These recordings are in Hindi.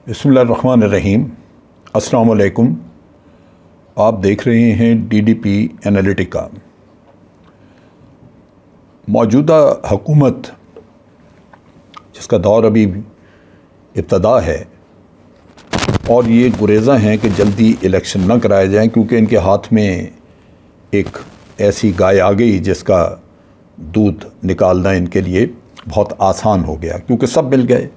बिस्मिल्लाहिर्रहमानिर्रहीम। अस्सलाम वालेकुम। आप देख रहे हैं DDP एनालिटिका। मौजूदा हुकूमत जिसका दौर अभी इब्तदा है और ये गुरेज़ा हैं कि जल्दी इलेक्शन न कराए जाएं, क्योंकि इनके हाथ में एक ऐसी गाय आ गई जिसका दूध निकालना इनके लिए बहुत आसान हो गया, क्योंकि सब मिल गए,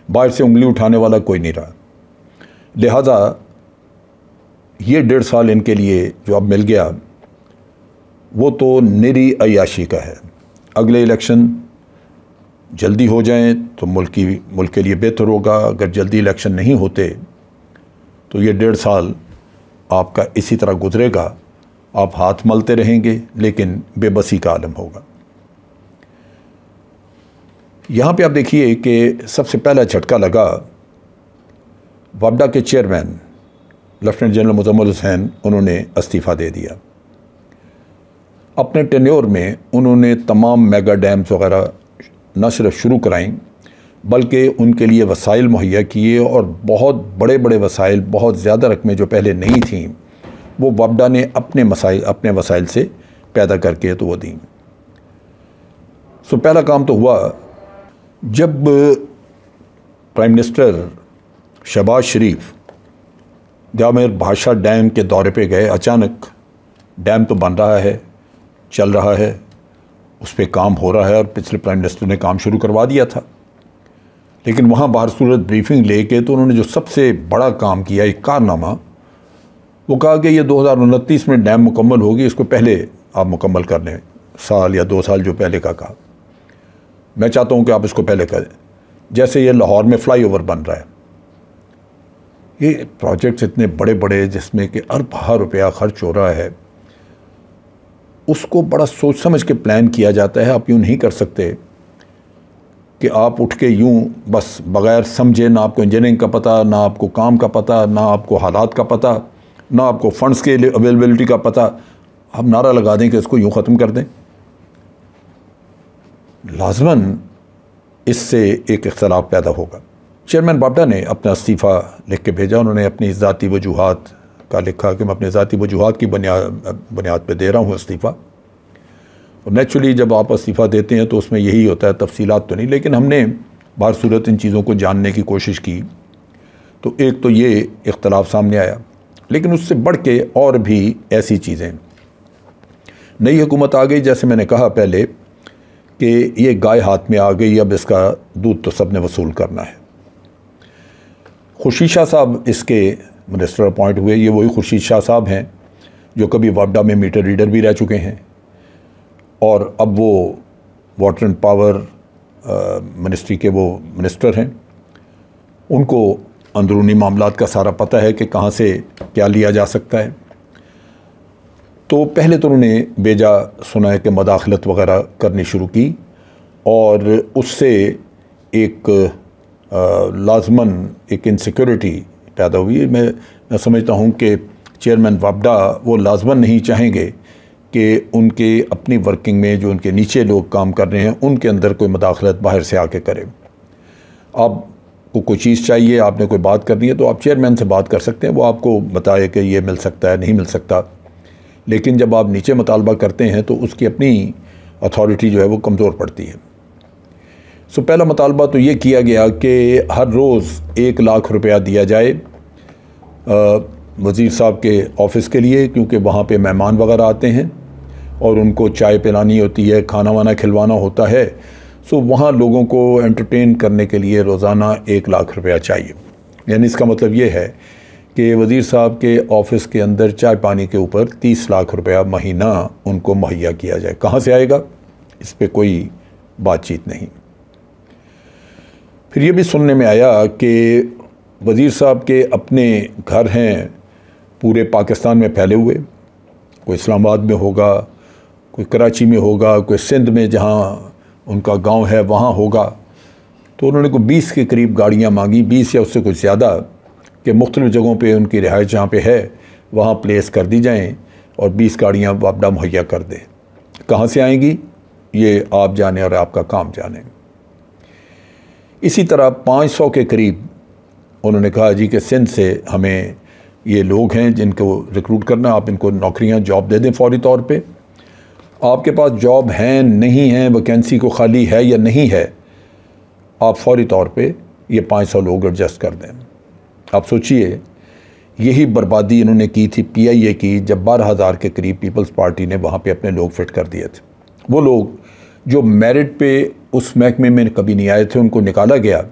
बाहर से उंगली उठाने वाला कोई नहीं रहा। लिहाजा ये 1.5 साल इनके लिए जो अब मिल गया वो तो निरी अय्याशी का है। अगले इलेक्शन जल्दी हो जाएं तो मुल्क के लिए बेहतर होगा। अगर जल्दी इलेक्शन नहीं होते तो ये 1.5 साल आपका इसी तरह गुजरेगा, आप हाथ मलते रहेंगे, लेकिन बेबसी का आलम होगा। यहाँ पे आप देखिए कि सबसे पहला झटका लगा वापडा के chairman lieutenant general Muzammil Hussain, उन्होंने इस्तीफ़ा दे दिया। अपने टेन्योर में उन्होंने तमाम मेगा डैम्स वगैरह न सिर्फ शुरू कराई बल्कि उनके लिए वसाइल मुहैया किए, और बहुत बड़े बड़े वसाइल, बहुत ज़्यादा रकमें जो पहले नहीं थीं वो वापडा ने अपने वसाइल से पैदा करके तो वो दी। सो पहला काम तो हुआ, जब प्राइम मिनिस्टर शहबाज शरीफ जामिर बादशाह डैम के दौरे पे गए, अचानक डैम तो बन रहा है, चल रहा है, उस पर काम हो रहा है और पिछले प्राइम मिनिस्टर ने काम शुरू करवा दिया था, लेकिन वहाँ बाहर सूरत ब्रीफिंग लेके तो उन्होंने जो सबसे बड़ा काम किया, एक कारनामा, वो कहा कि ये 2029 में डैम मुकम्मल होगी, इसको पहले आप मुकम्मल कर लें, साल या 2 साल जो पहले का कहा। मैं चाहता हूँ कि आप इसको पहले करें। जैसे ये लाहौर में फ्लाईओवर बन रहा है, ये प्रोजेक्ट्स इतने बड़े बड़े जिसमें कि अरब रुपया खर्च हो रहा है, उसको बड़ा सोच समझ के प्लान किया जाता है। आप यूँ नहीं कर सकते कि आप उठ के यूँ बस बग़ैर समझे, ना आपको इंजीनियरिंग का पता, ना आपको काम का पता, ना आपको हालात का पता, ना आपको फ़ंड्स के अवेलेबिलिटी का पता, आप नारा लगा दें कि इसको यूँ ख़त्म कर दें। लाज़मन इससे एक इख्तलाफ पैदा होगा। चेयरमैन वापडा ने अपना इस्तीफ़ा लिख के भेजा। उन्होंने अपनी ज़ाती वजूहात का लिखा कि मैं अपने ज़ाती वजूहात की बुनियाद पे दे रहा हूँ इस्तीफ़ा। और नेचुरली जब आप इस्तीफ़ा देते हैं तो उसमें यही होता है, तफसीलात तो नहीं, लेकिन हमने बाहर सूरत इन चीज़ों को जानने की कोशिश की तो एक तो ये इख्तलाफ सामने आया, लेकिन उससे बढ़ के और भी ऐसी चीज़ें। नई हुकूमत आ गई, जैसे मैंने कहा पहले कि ये गाय हाथ में आ गई, अब इसका दूध तो सब ने वसूल करना है। खुर्शीद शाह साहब इसके मिनिस्टर अपॉइंट हुए। ये वही खुर्शीद शाह साहब हैं जो कभी वापडा में मीटर रीडर भी रह चुके हैं, और अब वो वाटर एंड पावर मिनिस्ट्री के वो मिनिस्टर हैं। उनको अंदरूनी मामलात का सारा पता है कि कहाँ से क्या लिया जा सकता है। तो पहले तो उन्होंने बेजा सुना है कि मदाखलत वगैरह करनी शुरू की, और उससे एक लाजमन एक इनसिक्योरिटी पैदा हुई। मैं समझता हूँ कि चेयरमैन वापडा वो लाजमन नहीं चाहेंगे कि उनके अपनी वर्किंग में जो उनके नीचे लोग काम कर रहे हैं उनके अंदर कोई मदाखलत बाहर से आके करे। आपको कोई चीज़ चाहिए, आपने कोई बात करनी है तो आप चेयरमैन से बात कर सकते हैं, वो आपको बताए कि ये मिल सकता है, नहीं मिल सकता। लेकिन जब आप नीचे मुतालबा करते हैं तो उसकी अपनी अथॉरिटी जो है वो कमज़ोर पड़ती है। सो पहला मुतालबा तो ये किया गया कि हर रोज़ 1 लाख रुपया दिया जाए वज़ीर साहब के ऑफ़िस के लिए, क्योंकि वहाँ पे मेहमान वगैरह आते हैं और उनको चाय पिलानी होती है, खाना वाना खिलवाना होता है। सो वहाँ लोगों को एंटरटेन करने के लिए रोज़ाना 1 लाख रुपया चाहिए। यानी इसका मतलब ये है कि वज़ीर साहब के ऑफ़िस के अंदर चाय पानी के ऊपर 30 लाख रुपया महीना उनको मुहैया किया जाए। कहाँ से आएगा, इस पे कोई बातचीत नहीं। फिर ये भी सुनने में आया कि वज़ीर साहब के अपने घर हैं पूरे पाकिस्तान में फैले हुए, कोई इस्लामाबाद में होगा, कोई कराची में होगा, कोई सिंध में जहाँ उनका गांव है वहाँ होगा। तो उन्होंने को 20 के करीब गाड़ियाँ मांगी, 20 या उससे कुछ ज़्यादा, कि मुख्तलिफ़ जगहों पे उनकी रिहाइश जहाँ पे है वहाँ प्लेस कर दी जाएँ और 20 गाड़ियाँ वापडा मुहैया कर दें। कहाँ से आएंगी ये आप जाने और आपका काम जाने। इसी तरह 500 के करीब उन्होंने कहा जी कि सिंध से हमें ये लोग हैं जिनको रिक्रूट करना, आप इनको नौकरियां जॉब दे दें फौरी तौर पे। आपके पास जॉब हैं नहीं हैं, वैकेंसी को खाली है या नहीं है, आप फौरी तौर पे ये 500 लोग एडजस्ट कर दें। आप सोचिए, यही बर्बादी इन्होंने की थी PIA की, जब 12,000 के करीब पीपल्स पार्टी ने वहाँ पे अपने लोग फिट कर दिए थे। वो लोग जो मेरिट पे उस महकमे में कभी नहीं आए थे, उनको निकाला गया,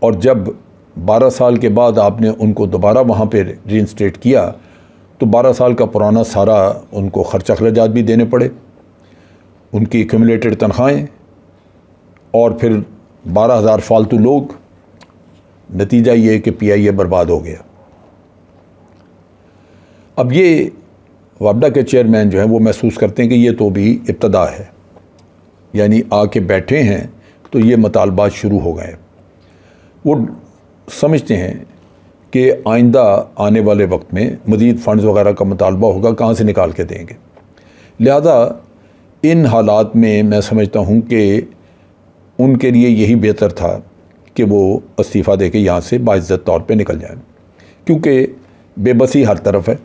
और जब 12 साल के बाद आपने उनको दोबारा वहाँ पे रीइंस्टेट किया तो 12 साल का पुराना सारा उनको खर्चा अखराजात भी देने पड़े, उनकी एक्यूमुलेटेड तनख्वाहें, और फिर 12,000 फालतू लोग। नतीजा ये कि PIA बर्बाद हो गया। अब ये वापडा के चेयरमैन जो हैं वो महसूस करते हैं कि ये तो भी इब्तदा है, यानी आके बैठे हैं तो ये मुतालबात शुरू हो गए। वो समझते हैं कि आइंदा आने वाले वक्त में मज़ीद फ़ंड्स वगैरह का मुतालबा होगा, कहाँ से निकाल के देंगे। लिहाजा इन हालात में मैं समझता हूँ कि उनके लिए यही बेहतर था कि वो इस्तीफ़ा दे के यहाँ से बाइज़्ज़त तौर पे निकल जाएं, क्योंकि बेबसी हर तरफ है।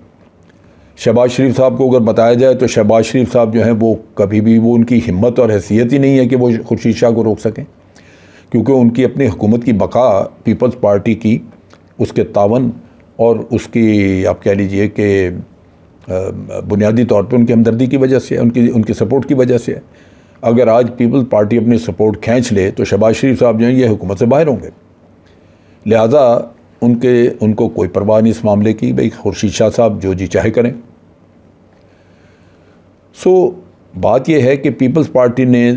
शहबाज शरीफ साहब को अगर बताया जाए तो शहबाज शरीफ साहब जो हैं वो कभी भी, वो उनकी हिम्मत और हैसियत ही नहीं है कि वो खुर्शीद शाह को रोक सकें, क्योंकि उनकी अपनी हुकूमत की बका पीपल्स पार्टी की, उसके तावन और उसकी आप कह लीजिए कि बुनियादी तौर पे उनकी हमदर्दी की वजह से, उनकी सपोर्ट की वजह से है। अगर आज पीपल्स पार्टी अपनी सपोर्ट खींच ले तो शहबाज शरीफ साहब जो हैं ये हुकूमत से बाहर होंगे। लिहाजा उनको कोई परवाह नहीं इस मामले की, भाई खुर्शीद शाह साहब जो जी चाहे करें। बात यह है कि पीपल्स पार्टी ने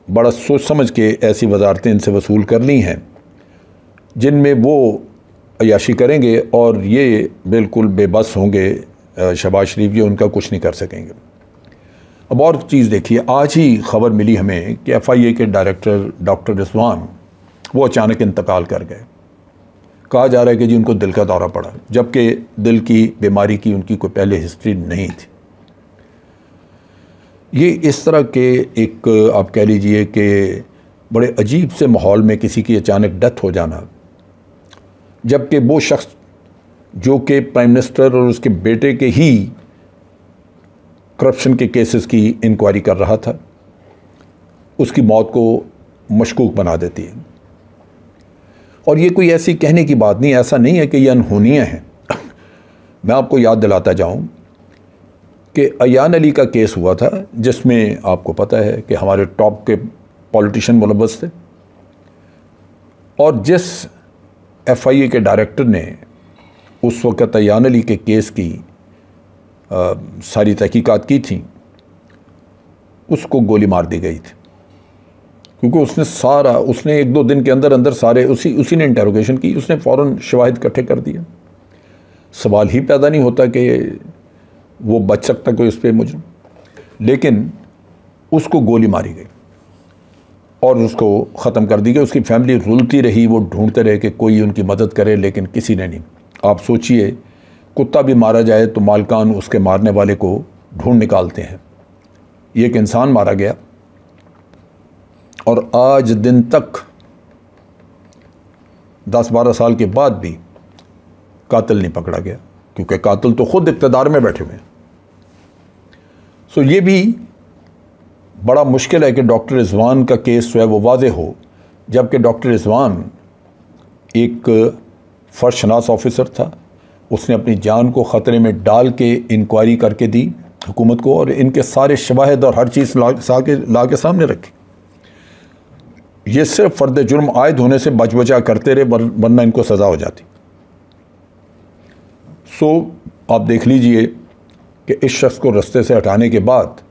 बड़ा सोच समझ के ऐसी वजारतें इनसे वसूल कर ली हैं जिनमें वो अयाशी करेंगे, और ये बिल्कुल बेबस होंगे। शहबाज शरीफ जी उनका कुछ नहीं कर सकेंगे। अब और चीज़ देखिए, आज ही खबर मिली हमें कि FIA के डायरेक्टर डॉक्टर रिजवान वो अचानक इंतकाल कर गए। कहा जा रहा है कि जी उनको दिल का दौरा पड़ा, जबकि दिल की बीमारी की उनकी कोई पहले हिस्ट्री नहीं थी। ये इस तरह के एक आप कह लीजिए कि बड़े अजीब से माहौल में किसी की अचानक डेथ हो जाना, जबकि वो शख्स जो कि प्राइम मिनिस्टर और उसके बेटे के ही करप्शन के केसेस की इंक्वायरी कर रहा था, उसकी मौत को मशकूक बना देती है। और ये कोई ऐसी कहने की बात नहीं, ऐसा नहीं है कि ये अनहोनियाँ हैं। मैं आपको याद दिलाता जाऊं कि अयान अली का केस हुआ था, जिसमें आपको पता है कि हमारे टॉप के पॉलिटिशियन मुलव्वस थे, और जिस FIA के डायरेक्टर ने उस वक़्त अयान अली के केस की सारी तहकीकात की थी, उसको गोली मार दी गई थी, क्योंकि उसने 1-2 दिन के अंदर अंदर सारे उसी ने इंटेरोगेशन की, उसने फ़ौरन शवाहिद इकट्ठे कर दिए। सवाल ही पैदा नहीं होता कि वो बच सकता कोई उस पर मुजरिम, लेकिन उसको गोली मारी गई और उसको ख़त्म कर दी गई। उसकी फैमिली रुलती रही, वो ढूंढते रहे कि कोई उनकी मदद करे, लेकिन किसी ने नहीं। आप सोचिए, कुत्ता भी मारा जाए तो मालकान उसके मारने वाले को ढूंढ निकालते हैं। ये एक इंसान मारा गया, और आज दिन तक 10-12 साल के बाद भी कातिल नहीं पकड़ा गया, क्योंकि कातिल तो खुद इक़्तिदार में बैठे हुए हैं। ये भी बड़ा मुश्किल है कि डॉक्टर रिजवान का केस जो है वो वाज़े हो, जबकि डॉक्टर रिजवान एक फ़र्शनास ऑफिसर था। उसने अपनी जान को ख़तरे में डाल के इंक्वायरी करके दी हुकूमत को, और इनके सारे शवाहिद और हर चीज़ ला के सामने रखी। ये सिर्फ फ़र्द जुर्म आयद होने से बचा करते रहे, वरना इनको सज़ा हो जाती। आप देख लीजिए कि इस शख्स को रास्ते से हटाने के बाद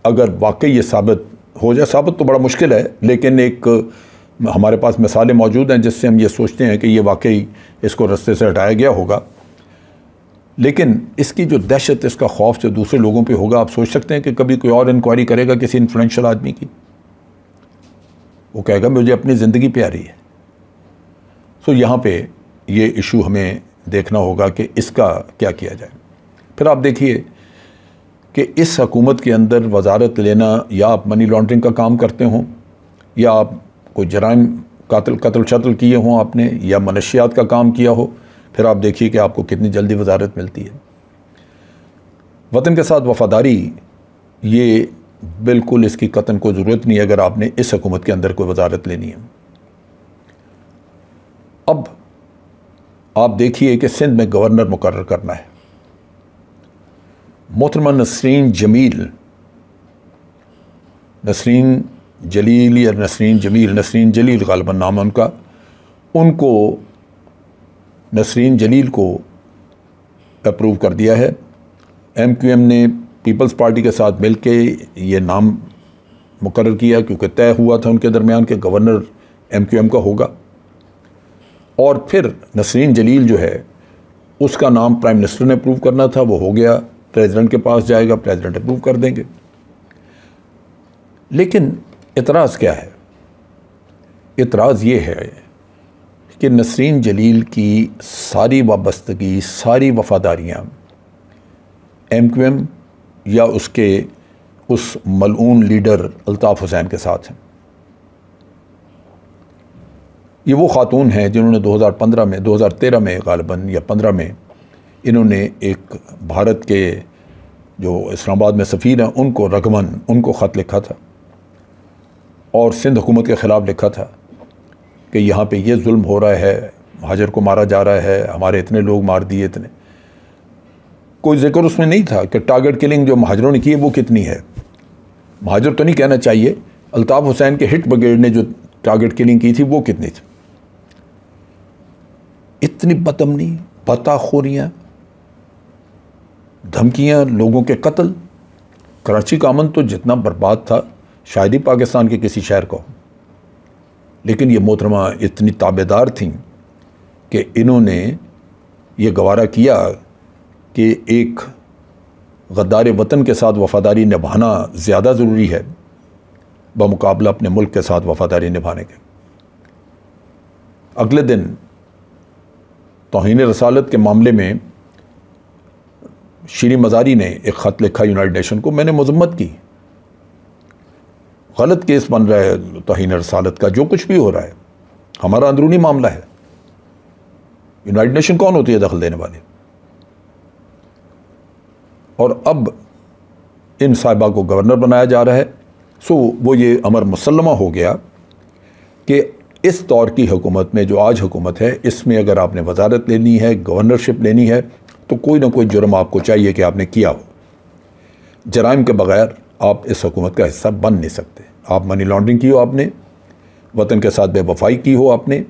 अगर वाकई ये साबित हो जाए, साबित तो बड़ा मुश्किल है, लेकिन एक हमारे पास मिसालें मौजूद हैं जिससे हम ये सोचते हैं कि ये वाकई इसको रास्ते से हटाया गया होगा। लेकिन इसकी जो दहशत, इसका खौफ जो दूसरे लोगों पे होगा, आप सोच सकते हैं कि कभी कोई और इंक्वायरी करेगा किसी इन्फ्लुएंशियल आदमी की, वो कहेगा मुझे अपनी ज़िंदगी प्यारी है। यहाँ पे ये इशू हमें देखना होगा कि इसका क्या किया जाए। फिर आप देखिए कि इस हुकूमत के अंदर वजारत लेना, या आप मनी लॉन्ड्रिंग का काम करते हों, या आप कोई जराइम कत्ल शत्ल किए हों आपने या मनशियात का काम किया हो, फिर आप देखिए कि आपको कितनी जल्दी वजारत मिलती है। वतन के साथ वफादारी, ये बिल्कुल इसकी कतन को ज़रूरत नहीं है अगर आपने इस हुकूमत के अंदर कोई वजारत लेनी है। अब आप देखिए कि सिंध में गवर्नर मुकर्रर करना है। मोहतरमा नसरीन जलील गालिबन नाम है उनका, उनको नसरीन जलील को अप्रूव कर दिया है। MQM ने पीपल्स पार्टी के साथ मिलके ये नाम मुकर्रर किया, क्योंकि तय हुआ था उनके दरमियान कि गवर्नर MQM का होगा। और फिर नसरीन जलील जो है उसका नाम प्राइम मिनिस्टर ने अप्रूव करना था, वो हो गया, प्रेसिडेंट के पास जाएगा, प्रेसिडेंट अप्रूव कर देंगे। लेकिन इतराज़ क्या है? इतराज़ ये है कि नसरीन जलील की सारी वाबस्तगी, सारी वफादारियाँ MQM या उसके उस मलऊन लीडर अल्ताफ़ हुसैन के साथ हैं। ये वो खातून हैं जिन्होंने 2013 में गालिबन या 15 में इन्होंने एक भारत के जो इस्लामाबाद में सफ़ीर हैं उनको उनको ख़त लिखा था और सिंध हुकूमत के ख़िलाफ़ लिखा था कि यहाँ पे ये जुल्म हो रहा है, महाजर को मारा जा रहा है, हमारे इतने लोग मार दिए, इतने। कोई जिक्र उसमें नहीं था कि टारगेट किलिंग जो महाजरों ने की है वो कितनी है। महाजर तो नहीं कहना चाहिए, अल्ताफ़ हुसैन के हिट ब्रिगेड ने जो टारगेट किलिंग की थी वो कितनी थी। इतनी बदअमनी, पताखोरियाँ, धमकियाँ, लोगों के कत्ल। कराची का अमन तो जितना बर्बाद था शायद ही पाकिस्तान के किसी शहर को। लेकिन ये मोहतरमा इतनी ताबेदार थीं कि इन्होंने ये गवारा किया कि एक गद्दार वतन के साथ वफ़ादारी निभाना ज़्यादा ज़रूरी है बमुकाबला अपने मुल्क के साथ वफ़ादारी निभाने के। अगले दिन तौहीन रसालत के मामले में शीरी मज़ारी ने एक ख़त लिखा यूनाइटेड नेशन को। मैंने मज़म्मत की, गलत केस बन रहा है तौहीन रसालत का, जो कुछ भी हो रहा है हमारा अंदरूनी मामला है। यूनाइटेड नेशन कौन होती है दखल देने वाले? और अब इन साहिबा को गवर्नर बनाया जा रहा है। सो वो ये अमर मुसल्लमा हो गया कि इस दौर की हुकूमत में, जो आज हुकूमत है, इसमें अगर आपने वजारत लेनी है, गवर्नरशिप लेनी है, तो कोई ना कोई जुर्म आपको चाहिए कि आपने किया हो। जराइम के बगैर आप इस हुकूमत का हिस्सा बन नहीं सकते। आप मनी लॉन्ड्रिंग की हो, आपने वतन के साथ बेवफाई की हो, आपने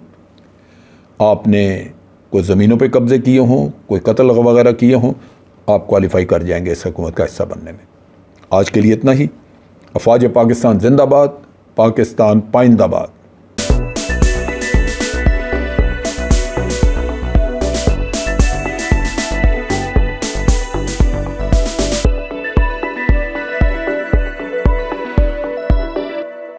कोई ज़मीनों पे कब्ज़े किए हों, कोई कत्ल वगैरह किए हों, आप क्वालिफाई कर जाएंगे इस हुकूमत का हिस्सा बनने में। आज के लिए इतना ही। अफ़वाज पाकिस्तान जिंदाबाद, पाकिस्तान पाइंदाबाद।